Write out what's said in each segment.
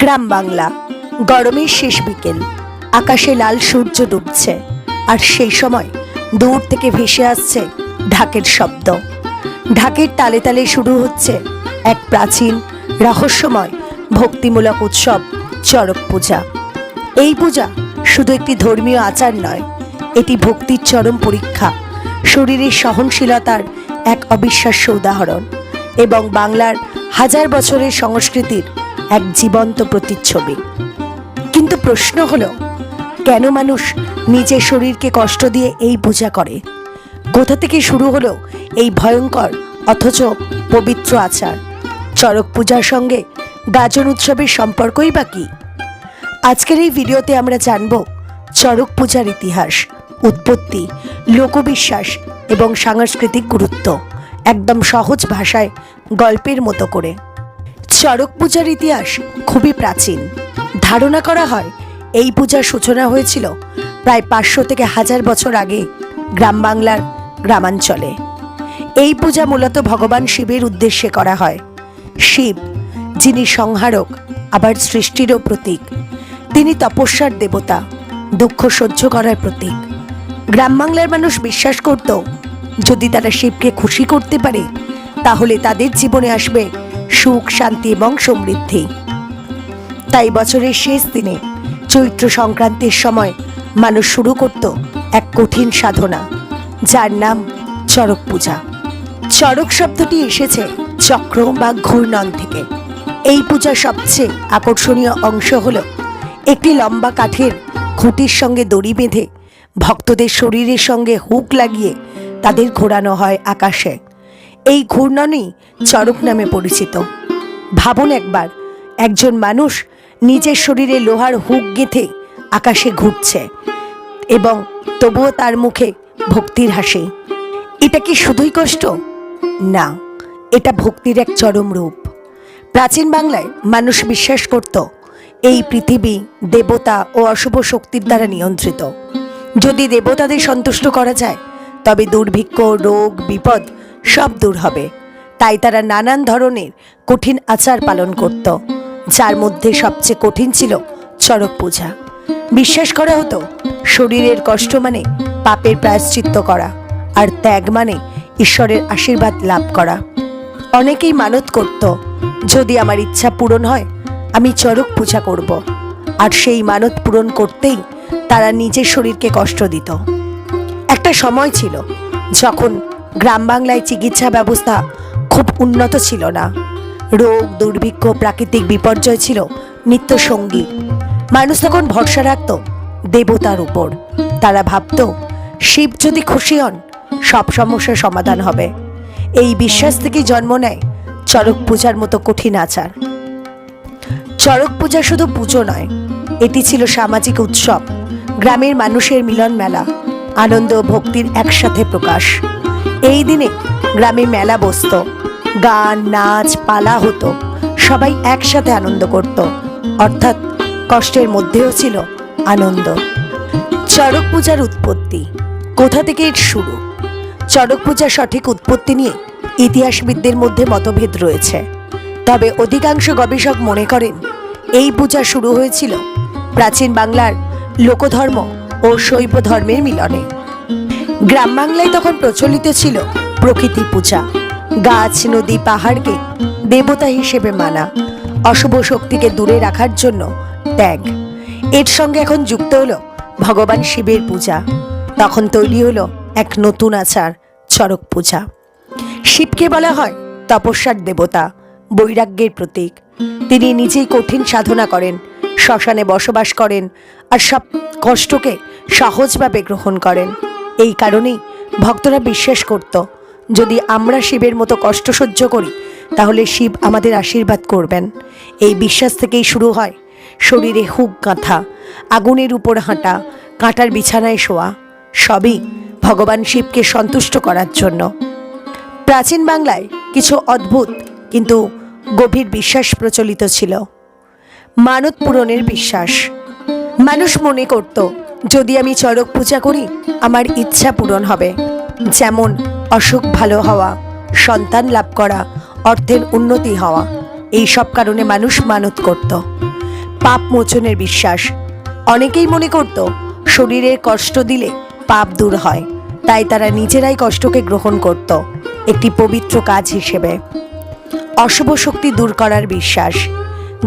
গ্রাম বাংলা, গরমের শেষ বিকেল, আকাশে লাল সূর্য ডুবছে, আর সেই সময় দূর থেকে ভেসে আসছে ঢাকের শব্দ। ঢাকের তালে তালে শুরু হচ্ছে এক প্রাচীন রহস্যময় ভক্তিমূলক উৎসব, চড়ক পূজা। এই পূজা শুধু একটি ধর্মীয় আচার নয়, এটি ভক্তির চরম পরীক্ষা, শরীরের সহনশীলতার এক অবিশ্বাস্য উদাহরণ এবং বাংলার হাজার বছরের সংস্কৃতির এক জীবন্ত প্রতিচ্ছবি। কিন্তু প্রশ্ন হলো, কেন মানুষ নিজের শরীরকে কষ্ট দিয়ে এই পূজা করে? কোথা থেকে শুরু হলো এই ভয়ঙ্কর অথচ পবিত্র আচার? চড়ক পূজার সঙ্গে গাজন উৎসবের সম্পর্কই বা কী? আজকের এই ভিডিওতে আমরা জানব চড়ক পূজার ইতিহাস, উৎপত্তি, লোকবিশ্বাস এবং সাংস্কৃতিক গুরুত্ব, একদম সহজ ভাষায় গল্পের মতো করে। চড়ক পূজার ইতিহাস খুবই প্রাচীন। ধারণা করা হয় এই পূজার সূচনা হয়েছিল প্রায় 500 থেকে 1000 বছর আগে গ্রাম বাংলার গ্রামাঞ্চলে। এই পূজা মূলত ভগবান শিবের উদ্দেশ্যে করা হয়। শিব, যিনি সংহারক আবার সৃষ্টিরও প্রতীক, তিনি তপস্যার দেবতা, দুঃখ সহ্য করার প্রতীক। গ্রাম বাংলার মানুষ বিশ্বাস করত, যদি তারা শিবকে খুশি করতে পারে তাহলে তাদের জীবনে আসবে সুখ, শান্তি এবং সমৃদ্ধি। তাই বছরের শেষ দিনে চৈত্র সংক্রান্তির সময় মানুষ শুরু করত এক কঠিন সাধনা, যার নাম চড়ক পূজা। চড়ক শব্দটি এসেছে চক্র বা ঘূর্ণন থেকে। এই পূজার সবচেয়ে আকর্ষণীয় অংশ হল একটি লম্বা কাঠের খুঁটির সঙ্গে দড়ি বেঁধে ভক্তদের শরীরের সঙ্গে হুক লাগিয়ে তাদের ঘোরানো হয় আকাশে। এই ঘূর্ণনই চড়ক নামে পরিচিত। ভাবুন একবার, একজন মানুষ নিজের শরীরে লোহার হুক গেঁথে আকাশে ঘুরছে এবং তবুও তার মুখে ভক্তির হাসি। এটা কি শুধুই কষ্ট? না, এটা ভক্তির এক চরম রূপ। প্রাচীন বাংলায় মানুষ বিশ্বাস করত এই পৃথিবী দেবতা ও অশুভ শক্তির দ্বারা নিয়ন্ত্রিত। যদি দেবতাদের সন্তুষ্ট করা যায় তবে দুর্ভিক্ষ, রোগ, বিপদ সব দূর হবে। তাই তারা নানান ধরনের কঠিন আচার পালন করত, যার মধ্যে সবচেয়ে কঠিন ছিল চড়ক পূজা। বিশ্বাস করা হতো শরীরের কষ্ট মানে পাপের প্রায়শ্চিত্ত করা, আর ত্যাগ মানে ঈশ্বরের আশীর্বাদ লাভ করা। অনেকেই মানত করত, যদি আমার ইচ্ছা পূরণ হয় আমি চড়ক পূজা করব, আর সেই মানত পূরণ করতেই তারা নিজের শরীরকে কষ্ট দিত। একটা সময় ছিল যখন গ্রাম বাংলায় চিকিৎসা ব্যবস্থা খুব উন্নত ছিল না। রোগ, দুর্ভিক্ষ, প্রাকৃতিক বিপর্যয় ছিল নিত্য সঙ্গী। মানুষ তখন ভরসা রাখত দেবতার উপর। তারা ভাবত, শিব যদি খুশি হন সব সমস্যার সমাধান হবে। এই বিশ্বাস থেকে জন্ম নেয় চড়ক পূজার মতো কঠিন আচার। চড়ক পূজা শুধু পুজো নয়, এটি ছিল সামাজিক উৎসব, গ্রামের মানুষের মিলন মেলা, আনন্দ ও ভক্তির একসাথে প্রকাশ। এই দিনে গ্রামে মেলা বসত, গান, নাচ, পালা হতো, সবাই একসাথে আনন্দ করত, অর্থাৎ কষ্টের মধ্যেও ছিল আনন্দ। চড়ক পূজার উৎপত্তি, কোথা থেকে এর শুরু? চড়ক পূজার সঠিক উৎপত্তি নিয়ে ইতিহাসবিদদের মধ্যে মতভেদ রয়েছে। তবে অধিকাংশ গবেষক মনে করেন এই পূজা শুরু হয়েছিল প্রাচীন বাংলার লোকধর্ম ও শৈব ধর্মের মিলনে। গ্রাম বাংলায় তখন প্রচলিত ছিল প্রকৃতি পূজা, গাছ, নদী, পাহাড়কে দেবতা হিসেবে মানা, অশুভ শক্তিকে দূরে রাখার জন্য ত্যাগ। এর সঙ্গে এখন যুক্ত হলো ভগবান শিবের পূজা। তখন তৈরি হলো এক নতুন আচার, চড়ক পূজা। শিবকে বলা হয় তপস্যার দেবতা, বৈরাগ্যের প্রতীক। তিনি নিজেই কঠিন সাধনা করেন, শ্মশানে বসবাস করেন, আর সব কষ্টকে সহজভাবে গ্রহণ করেন। এই কারণেই ভক্তরা বিশ্বাস করত, যদি আমরা শিবের মতো কষ্ট সহ্য করি তাহলে শিব আমাদের আশীর্বাদ করবেন। এই বিশ্বাস থেকেই শুরু হয় শরীরে হুক গাঁথা, আগুনের উপর হাঁটা, কাঁটার বিছানায় শোয়া, সবই ভগবান শিবকে সন্তুষ্ট করার জন্য। প্রাচীন বাংলায় কিছু অদ্ভুত কিন্তু গভীর বিশ্বাস প্রচলিত ছিল। মানত পূরণের বিশ্বাস। মানুষ মনে করত, যদি আমি চড়ক পূজা করি আমার ইচ্ছা পূরণ হবে, যেমন অসুখ ভালো হওয়া, সন্তান লাভ করা, অর্থের উন্নতি হওয়া। এই সব কারণে মানুষ মানত করত। পাপ মোচনের বিশ্বাস। অনেকেই মনে করত শরীরের কষ্ট দিলে পাপ দূর হয়, তাই তারা নিজেরাই কষ্টকে গ্রহণ করত একটি পবিত্র কাজ হিসেবে। অশুভ শক্তি দূর করার বিশ্বাস।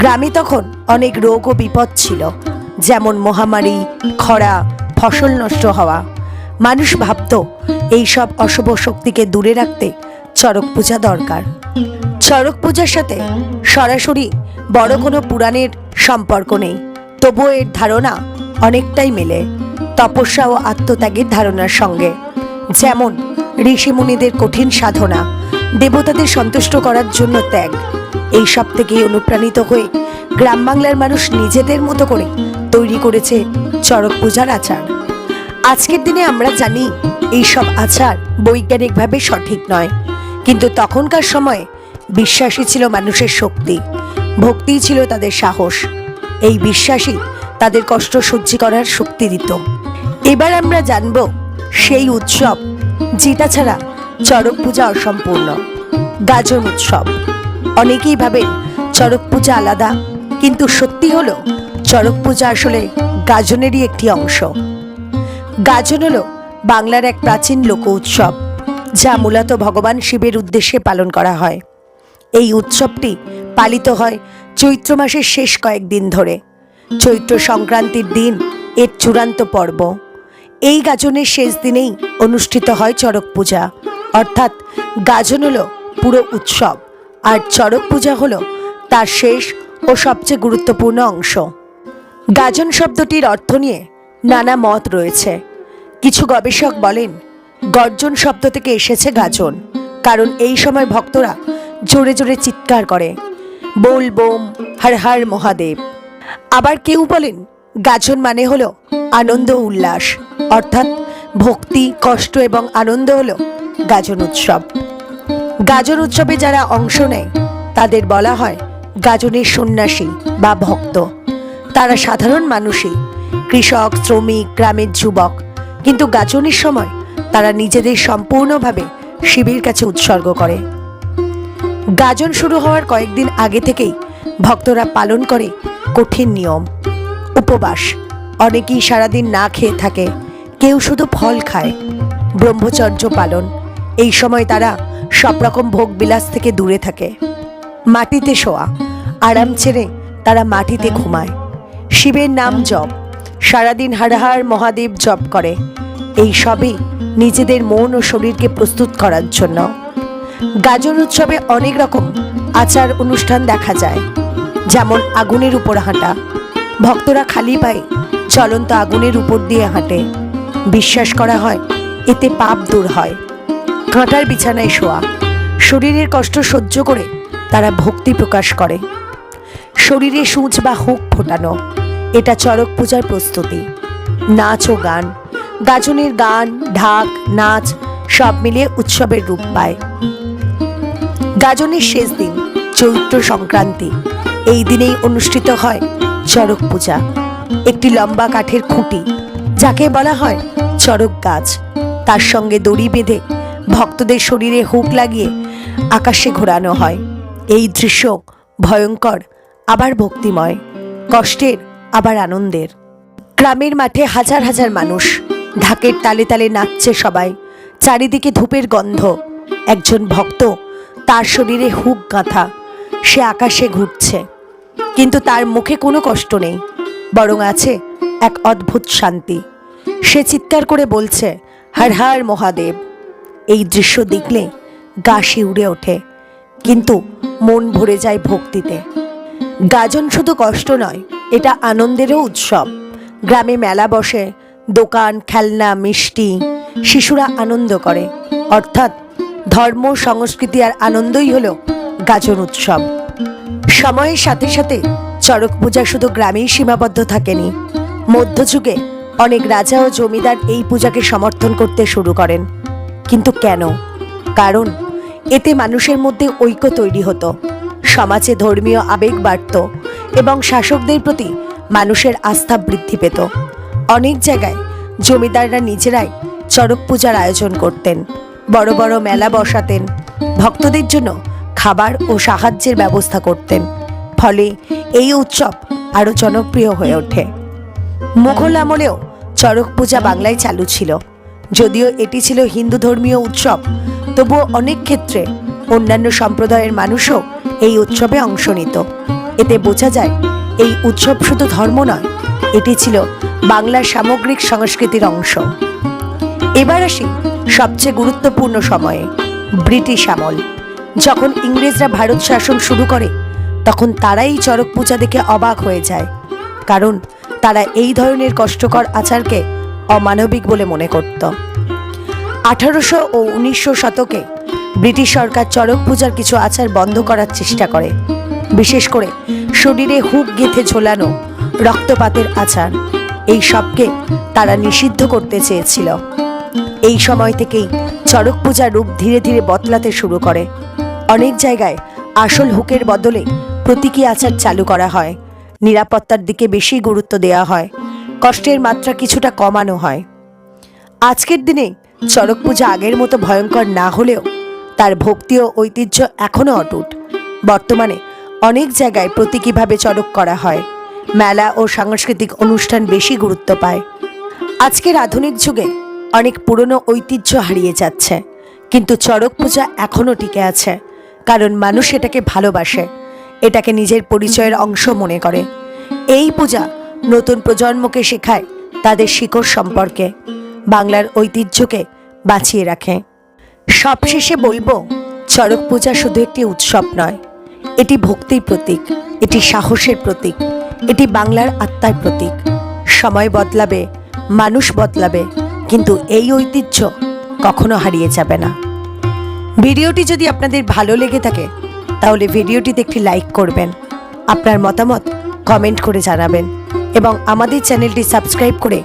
গ্রামে তখন অনেক রোগ ও বিপদ ছিল, যেমন মহামারী, খরা, ফসল নষ্ট হওয়া। মানুষ ভাবত এইসব অশুভ শক্তিকে দূরে রাখতে চড়ক পূজা দরকার। চড়ক পূজার সাথে সরাসরি বড় কোনো পুরাণের সম্পর্ক নেই, তবুও এর ধারণা অনেকটাই মেলে তপস্যা ও আত্মত্যাগের ধারণার সঙ্গে। যেমন ঋষিমুনিদের কঠিন সাধনা, দেবতাদের সন্তুষ্ট করার জন্য ত্যাগ, এই সব থেকেই অনুপ্রাণিত হয়ে গ্রাম বাংলার মানুষ নিজেদের মতো করে তৈরি করেছে চড়ক পূজার আচার। আজকের দিনে আমরা জানি এইসব আচার বৈজ্ঞানিকভাবে সঠিক নয়, কিন্তু তখনকার সময়ে বিশ্বাসই ছিল মানুষের শক্তি, ভক্তিই ছিল তাদের সাহস। এই বিশ্বাসই তাদের কষ্ট সহ্য করার শক্তি দিত। এবার আমরা জানব সেই উৎসব যেটা ছাড়া চড়ক পূজা অসম্পূর্ণ, গাজন উৎসব। অনেকেই ভাবেন চড়ক পূজা আলাদা, কিন্তু সত্যি হলো চড়ক পূজা আসলে গাজনেরই একটি অংশ। গাজন হলো বাংলার এক প্রাচীন লোক উৎসব, যা মূলত ভগবান শিবের উদ্দেশ্যে পালন করা হয়। এই উৎসবটি পালিত হয় চৈত্র মাসের শেষ কয়েকদিন ধরে। চৈত্র সংক্রান্তির দিন এর চূড়ান্ত পর্ব। এই গাজনের শেষ দিনেই অনুষ্ঠিত হয় চড়ক পূজা, অর্থাৎ গাজন হলো পুরো উৎসব, আর চড়ক পূজা হলো তার শেষ ও সবচেয়ে গুরুত্বপূর্ণ অংশ। গাজন শব্দটির অর্থ নিয়ে নানা মত রয়েছে। কিছু গবেষক বলেন গর্জন শব্দ থেকে এসেছে গাজন, কারণ এই সময় ভক্তরা জোরে জোরে চিৎকার করে, বোল বোম, হর হর মহাদেব। আবার কেউ বলেন গাজন মানে হলো আনন্দ উল্লাস, অর্থাৎ ভক্তি, কষ্ট এবং আনন্দ হলো গাজন উৎসব। গাজন উৎসবে যারা অংশ নেয় তাদের বলা হয় গাজনের সন্ন্যাসী বা ভক্ত। তারা সাধারণ মানুষই, কৃষক, শ্রমিক, গ্রামের যুবক, কিন্তু গাজনের সময় তারা নিজেদের সম্পূর্ণভাবে শিবের কাছে উৎসর্গ করে। গাজন শুরু হওয়ার কয়েকদিন আগে থেকেই ভক্তরা পালন করে কঠিন নিয়ম, উপবাস। অনেকেই সারাদিন না খেয়ে থাকে, কেউ শুধু ফল খায়। ব্রহ্মচর্য পালন। এই সময় তারা সব রকম ভোগ বিলাস থেকে দূরে থাকে। মাটিতে শোয়া, আরাম ছেড়ে তারা মাটিতে ঘুমায়। শিবের নাম জপ, সারাদিন হর হর মহাদেব জপ করে। এই সবই নিজেদের মন ও শরীরকে প্রস্তুত করার জন্য। গাজন উৎসবে অনেক রকম আচার অনুষ্ঠান দেখা যায়, যেমন আগুনের উপর হাঁটা। ভক্তরা খালি পায়ে জ্বলন্ত আগুনের উপর দিয়ে হাঁটে। বিশ্বাস করা হয় এতে পাপ দূর হয়। কাঁটার বিছানায় শোয়া, শরীরের কষ্ট সহ্য করে তারা ভক্তি প্রকাশ করে। শরীরে সূচ বা হুক ফোটানো, এটা চড়ক পূজার প্রস্তুতি। নাচ ও গান, গাজনের গান, ঢাক, নাচ সব মিলিয়ে উৎসবের রূপ পায়। গাজনের শেষ দিন চৈত্র সংক্রান্তি, এই দিনেই অনুষ্ঠিত হয় চড়ক পূজা। একটি লম্বা কাঠের খুঁটি, যাকে বলা হয় চড়ক গাছ, তার সঙ্গে দড়ি বেঁধে ভক্তদের শরীরে হুক লাগিয়ে আকাশে ঘোরানো হয়। এই দৃশ্য ভয়ঙ্কর আবার ভক্তিময়, কষ্টের আবার আনন্দের। গ্রামের মাঠে হাজার হাজার মানুষ, ঢাকের তালে তালে নাচছে সবাই, চারিদিকে ধূপের গন্ধ। একজন ভক্ত, তার শরীরে হুক গাঁথা, সে আকাশে ঘুরছে, কিন্তু তার মুখে কোনো কষ্ট নেই, বরং আছে এক অদ্ভুত শান্তি। সে চিৎকার করে বলছে হর হর মহাদেব। এই দৃশ্য দেখলে গা শিউরে ওঠে, কিন্তু মন ভরে যায় ভক্তিতে। গাজন শুধু কষ্ট নয়, এটা আনন্দেরও উৎসব। গ্রামে মেলা বসে, দোকান, খেলনা, মিষ্টি, শিশুরা আনন্দ করে। অর্থাৎ ধর্ম, সংস্কৃতি আর আনন্দই হলো গাজন উৎসব। সময়ের সাথে সাথে চড়ক পূজা শুধু গ্রামেই সীমাবদ্ধ থাকেনি। মধ্যযুগে অনেক রাজা ও জমিদার এই পূজাকে সমর্থন করতে শুরু করেন। কিন্তু কেন? কারণ এতে মানুষের মধ্যে ঐক্য তৈরি হতো, সমাজে ধর্মীয় আবেগ বাড়ত এবং শাসকদের প্রতি মানুষের আস্থা বৃদ্ধি পেত। অনেক জায়গায় জমিদাররা নিজেরাই চড়ক পূজার আয়োজন করতেন, বড় বড় মেলা বসাতেন, ভক্তদের জন্য খাবার ও সাহায্যের ব্যবস্থা করতেন। ফলে এই উৎসব আরও জনপ্রিয় হয়ে ওঠে। মুঘল আমলেও চড়ক পূজা বাংলায় চালু ছিল। যদিও এটি ছিল হিন্দু ধর্মীয় উৎসব, তবুও অনেক ক্ষেত্রে অন্যান্য সম্প্রদায়ের মানুষও এই উৎসবে অংশ নিত। এতে বোঝা যায় এই উৎসব শুধু ধর্ম নয়, এটি ছিল বাংলার সামগ্রিক সংস্কৃতির অংশ। এবার আসি সবচেয়ে গুরুত্বপূর্ণ সময়ে, ব্রিটিশ আমল। যখন ইংরেজরা ভারত শাসন শুরু করে, তখন তারাই এই চড়ক পূজা দেখে অবাক হয়ে যায়, কারণ তারা এই ধরনের কষ্টকর আচারকে অমানবিক বলে মনে করত। 1800 ও 1900 শতকে ব্রিটিশ সরকার চড়ক পূজার কিছু আচার বন্ধ করার চেষ্টা করে, বিশেষ করে শরীরে হুক গেঁথে ঝোলানো রক্তপাতের আচার। এই সবকে তারা নিষিদ্ধ করতে চেয়েছিল। এই সময় থেকেই চড়ক পূজার রূপ ধীরে ধীরে বদলাতে শুরু করে। অনেক জায়গায় আসল হুকের বদলে প্রতীকী আচার চালু করা হয়, নিরাপত্তার দিকে বেশি গুরুত্ব দেওয়া হয়, কষ্টের মাত্রা কিছুটা কমানো হয়। আজকের দিনে চড়ক পূজা আগের মতো ভয়ঙ্কর না হলেও তার ভক্তি ও ঐতিহ্য এখনও অটুট। বর্তমানে অনেক জায়গায় প্রতীকীভাবে চড়ক করা হয়, মেলা ও সাংস্কৃতিক অনুষ্ঠান বেশি গুরুত্ব পায়। আজকের আধুনিক যুগে অনেক পুরনো ঐতিহ্য হারিয়ে যাচ্ছে, কিন্তু চড়ক পূজা এখনও টিকে আছে, কারণ মানুষ এটাকে ভালোবাসে, এটাকে নিজের পরিচয়ের অংশ মনে করে। এই পূজা নতুন প্রজন্মকে শেখায় তাদের শিকড় সম্পর্কে, বাংলার ঐতিহ্যকে বাঁচিয়ে রাখে। সবশেষে বলবো, চড়ক পূজা শুধু একটি উৎসব নয়, এটি ভক্তির প্রতীক, এটি সাহসের প্রতীক, এটি বাংলার আত্মার প্রতীক। সময় বদলাবে, মানুষ বদলাবে, কিন্তু এই ঐতিহ্য কখনো হারিয়ে যাবে না। ভিডিওটি যদি আপনাদের ভালো লেগে থাকে, তাহলে ভিডিওটিতে একটি লাইক করবেন, আপনার মতামত কমেন্ট করে জানাবেন এবং আমাদের চ্যানেলটি সাবস্ক্রাইব করে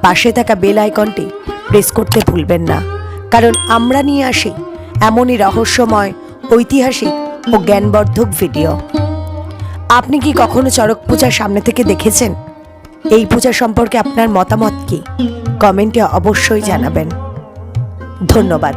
পাশে থাকা বেল আইকনটি প্রেস করতে ভুলবেন না, কারণ আমরা নিয়ে আসি এমনই রহস্যময়, ঐতিহাসিক ও জ্ঞানবর্ধক ভিডিও। আপনি কি কখনো চড়ক পূজা সামনে থেকে দেখেছেন? এই পূজা সম্পর্কে আপনার মতামত কি? কমেন্টে অবশ্যই জানাবেন। ধন্যবাদ।